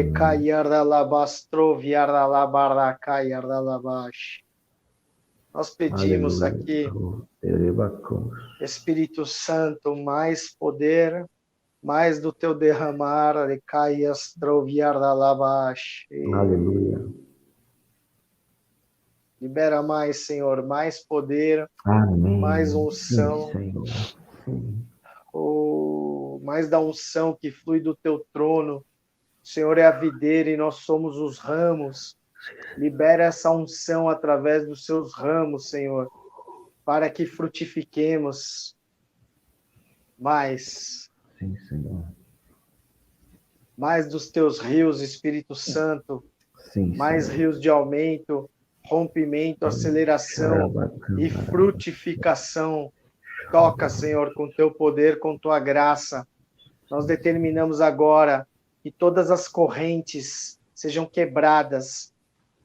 Nós pedimos Aleluia. aqui, Oh, Erebacos. Espírito Santo, mais poder, mais do teu derramar. Aleluia. Libera mais, Senhor, mais poder, mais Amém. Sim, unção, Senhor. Sim. mais da unção que flui do teu trono. O Senhor é a videira e nós somos os ramos. Libera essa unção através dos seus ramos, Senhor, para que frutifiquemos mais. Sim, Senhor. Mais dos teus rios, Espírito Santo, Sim, mais Senhor. rios de aumento, rompimento, aceleração e frutificação. Toca, Senhor, com teu poder, com tua graça. Nós determinamos agora que todas as correntes sejam quebradas.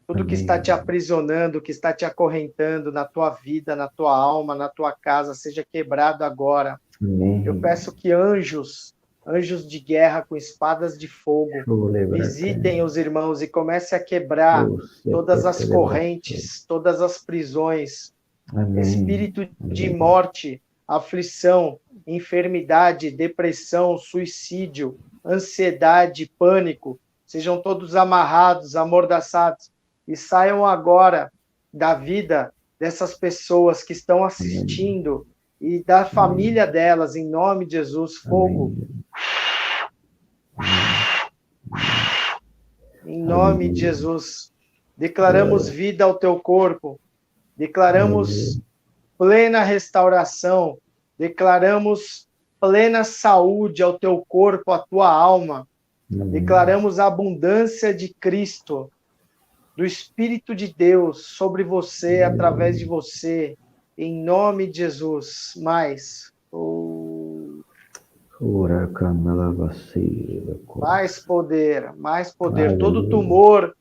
Tudo que está te aprisionando, que está te acorrentando na tua vida, na tua alma, na tua casa, seja quebrado agora. Amém. Eu peço que anjos de guerra com espadas de fogo visitem os irmãos e comece a quebrar todas as correntes, todas as prisões. Amém. Espírito de morte, aflição, enfermidade, depressão, suicídio, ansiedade, pânico, sejam todos amarrados, amordaçados e saiam agora da vida dessas pessoas que estão assistindo e da família delas, em nome de Jesus. Fogo. Em nome de Jesus. Declaramos vida ao teu corpo. Declaramos plena restauração. Declaramos plena saúde ao teu corpo, à tua alma. Declaramos a abundância de Cristo, do Espírito de Deus sobre você, através de você. Em nome de Jesus. Mais poder, mais poder. Aleluia. Todo tumor,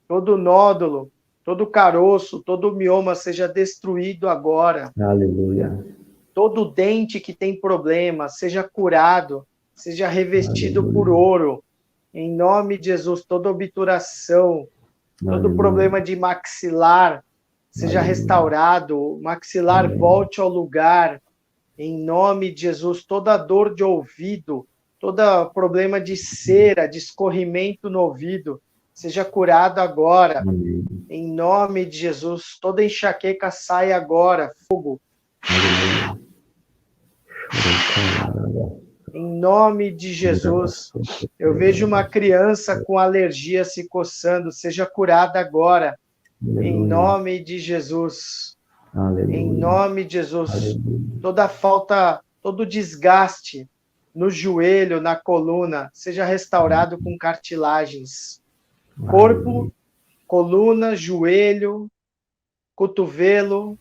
todo nódulo, todo caroço, todo mioma seja destruído agora. Aleluia. Todo dente que tem problema seja curado, seja revestido por ouro. Em nome de Jesus, toda obturação, todo problema de maxilar seja restaurado, o maxilar volte ao lugar. Em nome de Jesus, toda dor de ouvido, todo problema de cera, de escorrimento no ouvido, seja curado agora. Amém. Em nome de Jesus, toda enxaqueca sai agora. Fogo. Amém. Em nome de Jesus, eu vejo uma criança com alergia se coçando, seja curada agora. Aleluia. Em nome de Jesus. Aleluia. Em nome de Jesus. Aleluia. Toda falta, todo desgaste no joelho, na coluna, seja restaurado com cartilagens. Corpo, coluna, joelho, cotovelo,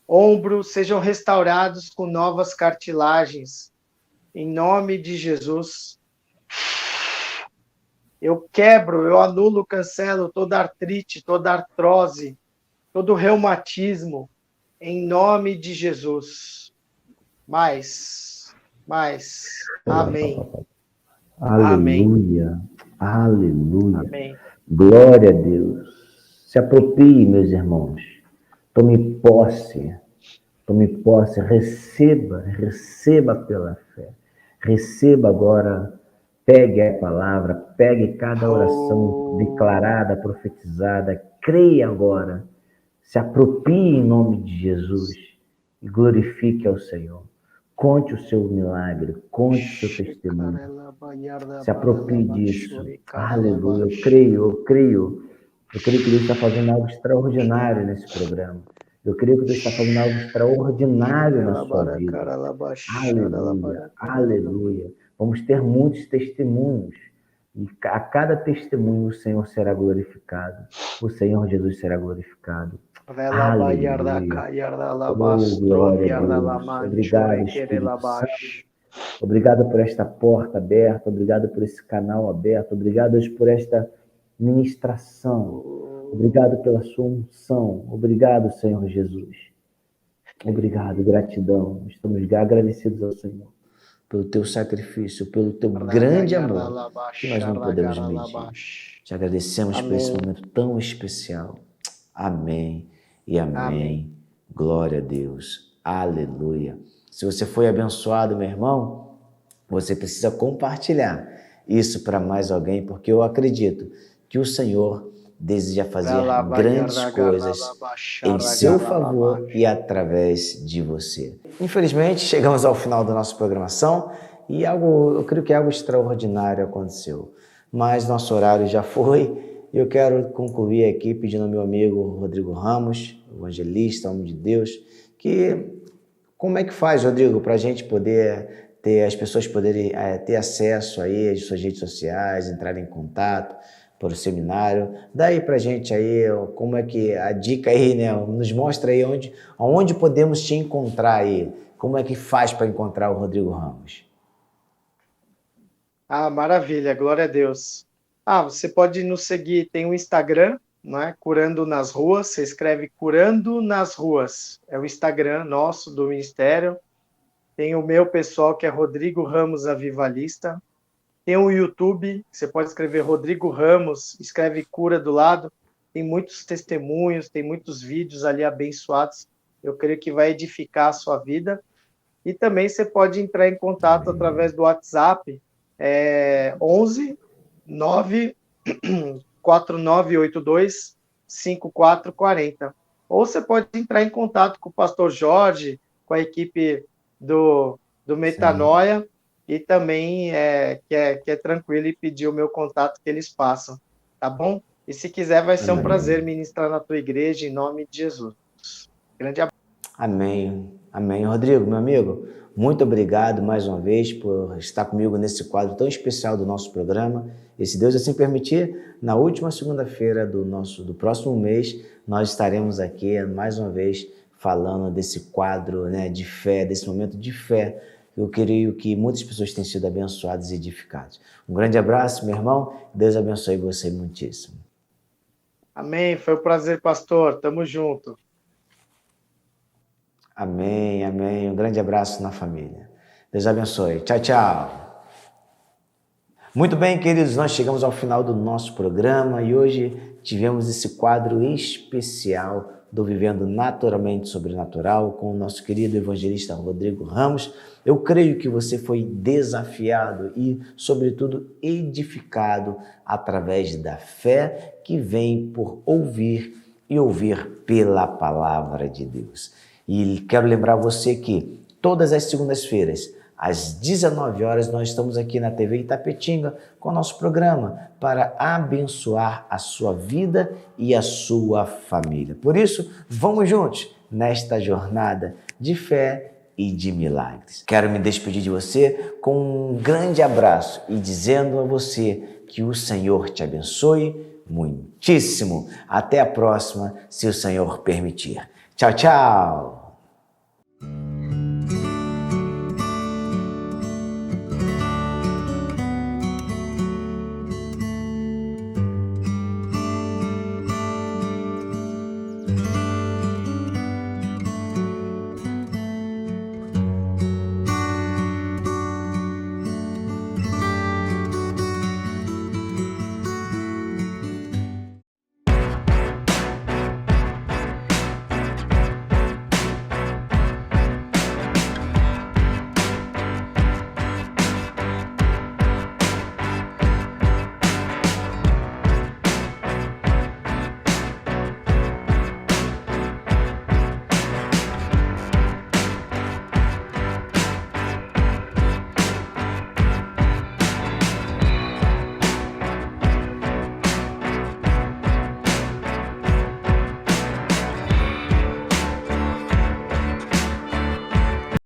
ombro, sejam restaurados com novas cartilagens. Em nome de Jesus. Eu quebro, eu anulo, cancelo toda artrite, toda artrose, todo reumatismo, em nome de Jesus. Mais. Amém. Aleluia. Aleluia. Amém. Glória a Deus. Se aproprie, meus irmãos. Tome posse, receba pela fé. Receba agora, pegue a palavra, pegue cada oração declarada, profetizada, creia agora. Se aproprie em nome de Jesus e glorifique ao Senhor. Conte o seu milagre, conte o seu testemunho. Se aproprie disso. Aleluia. Eu creio que Deus está fazendo algo extraordinário nesse programa. Eu creio que Deus está fazendo algo extraordinário na sua vida. Aleluia. Vamos ter muitos testemunhos. E a cada testemunho o Senhor será glorificado. O Senhor Jesus será glorificado. Aleluia. Oh, glória a Deus. Obrigado, Espírito Santo. Obrigado por esta porta aberta. Obrigado por esse canal aberto. Obrigado, Deus, por esta ministração. Obrigado pela sua unção. Obrigado, Senhor Jesus. Obrigado, gratidão. Estamos agradecidos ao Senhor pelo teu sacrifício, pelo teu grande amor, que nós não podemos medir. Te agradecemos por esse momento tão especial. Amém e amém. Glória a Deus. Aleluia. Se você foi abençoado, meu irmão, você precisa compartilhar isso para mais alguém, porque eu acredito que o Senhor deseja fazer grandes coisas em seu favor e através de você. Infelizmente, chegamos ao final da nossa programação e eu creio que algo extraordinário aconteceu. Mas nosso horário já foi E eu quero concluir aqui pedindo ao meu amigo Rodrigo Ramos, evangelista, homem de Deus, que como é que faz, Rodrigo, para a gente poder ter, as pessoas poderem ter acesso aí às suas redes sociais, entrar em contato para o seminário? Dá aí para a gente aí, como é que, a dica aí, né? Nos mostra aí onde podemos te encontrar aí. Como é que faz para encontrar o Rodrigo Ramos? Ah, maravilha, glória a Deus. Você pode nos seguir, tem o Instagram, não é? Curando nas Ruas, você escreve Curando nas Ruas, é o Instagram nosso, do Ministério. Tem o meu pessoal, que é Rodrigo Ramos Avivalista. Tem o YouTube, você pode escrever Rodrigo Ramos, escreve Cura do lado. Tem muitos testemunhos, tem muitos vídeos ali abençoados. Eu creio que vai edificar a sua vida. E também você pode entrar em contato através do WhatsApp, 11 9 4982 5440. Ou você pode entrar em contato com o pastor Jorge, com a equipe do Metanoia, e também que é tranquilo, e pedir o meu contato que eles passam, tá bom? E se quiser, vai ser um prazer ministrar na tua igreja, em nome de Jesus. Grande abraço. Amém, amém. Rodrigo, meu amigo, muito obrigado mais uma vez por estar comigo nesse quadro tão especial do nosso programa. E se Deus assim permitir, na última segunda-feira do próximo mês, nós estaremos aqui mais uma vez falando desse quadro, né, de fé, desse momento de fé. Eu creio que muitas pessoas têm sido abençoadas e edificadas. Um grande abraço, meu irmão. Deus abençoe você muitíssimo. Amém. Foi um prazer, pastor. Tamo junto. Amém, amém. Um grande abraço na família. Deus abençoe. Tchau, tchau. Muito bem, queridos, nós chegamos ao final do nosso programa e hoje tivemos esse quadro especial do Vivendo Naturalmente Sobrenatural com o nosso querido evangelista Rodrigo Ramos. Eu creio que você foi desafiado e, sobretudo, edificado através da fé que vem por ouvir e ouvir pela palavra de Deus. E quero lembrar você que todas as segundas-feiras, às 19 horas, nós estamos aqui na TV Itapetinga com o nosso programa para abençoar a sua vida e a sua família. Por isso, vamos juntos nesta jornada de fé e de milagres. Quero me despedir de você com um grande abraço e dizendo a você que o Senhor te abençoe muitíssimo. Até a próxima, se o Senhor permitir. Tchau, tchau!